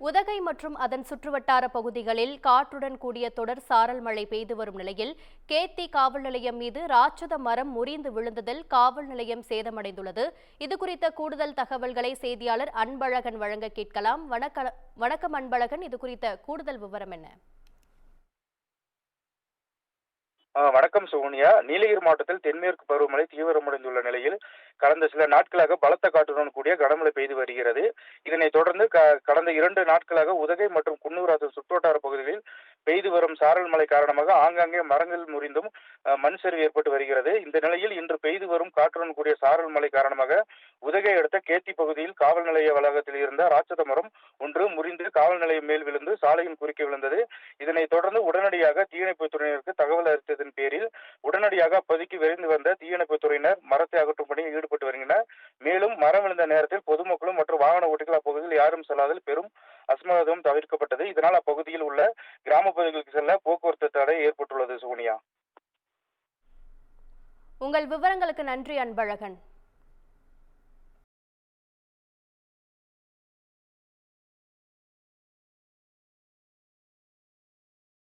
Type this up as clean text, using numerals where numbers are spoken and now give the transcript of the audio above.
உதகை மற்றும் அதன் சுற்றுவட்டார பகுதிகளில் காற்றுடன் கூடிய தொடர் சாரல் மழை பெய்து வரும் நிலையில் கேத்தி காவல் நிலையம் மீது ராட்சத மரம் முறிந்து விழுந்ததில் காவல் நிலையம் சேதமடைந்துள்ளது. இதுகுறித்த கூடுதல் தகவல்களை செய்தியாளர் அன்பழகன் வழங்க கேட்கலாம். வணக்கம் அன்பழகன், இதுகுறித்த கூடுதல் விவரம் என்ன? வணக்கம் சோனியா. நீலகிரி மாவட்டத்தில் தென்மேற்கு பருவமழை தீவிரமடைந்துள்ள நிலையில் கடந்த சில நாட்களாக பலத்த காற்றுடன் கூடிய கனமழை பெய்து வருகிறது. இதனைத் தொடர்ந்து கடந்த 2 நாட்களாக உதகை மற்றும் குன்னூர் அதன் சுற்றுவட்டார பகுதிகளில் பெய்து வரும் சாரல் மழை காரணமாக ஆங்காங்கே மரங்கள் முறிந்தும் மண் சரிவு ஏற்பட்டு வருகிறது. இந்த நிலையில் இன்று பெய்து வரும் காற்றுடன் கூடிய சாரல் மழை காரணமாக உதகை அடுத்த கேத்தி பகுதியில் காவல் நிலைய வளாகத்தில் இருந்த ராட்சத மரம் ஒன்று முறிந்து காவல் நிலையம் மேல் விழுந்து சாலையின் குறுக்கே விழுந்தது. இதனைத் தொடர்ந்து உடனடியாக தீயணைப்புத் துறையினருக்கு தகவல் அளித்ததன் பேரில் உடனடியாக அப்பகுதிக்கு விரைந்து வந்த தீயணைப்புத் துறையினர் மரத்தை அகற்றும் பணியில் ஈடுபட்டு வருகின்றனர். மேலும் மரம் விழுந்த நேரத்தில் பொதுமக்களும் மற்றும் வாகன ஓட்டிகள் அப்பகுதியில் யாரும் செல்லாதல் பெரும் அசம்பாவிதம் தவிர்க்கப்பட்டது. இதனால் அப்பகுதியில் உள்ள கிராம பகுதிகளுக்கு செல்ல போக்குவரத்து தடை ஏற்பட்டுள்ளது. சோனியா, உங்கள் விவரங்களுக்கு நன்றி அன்பழகன்.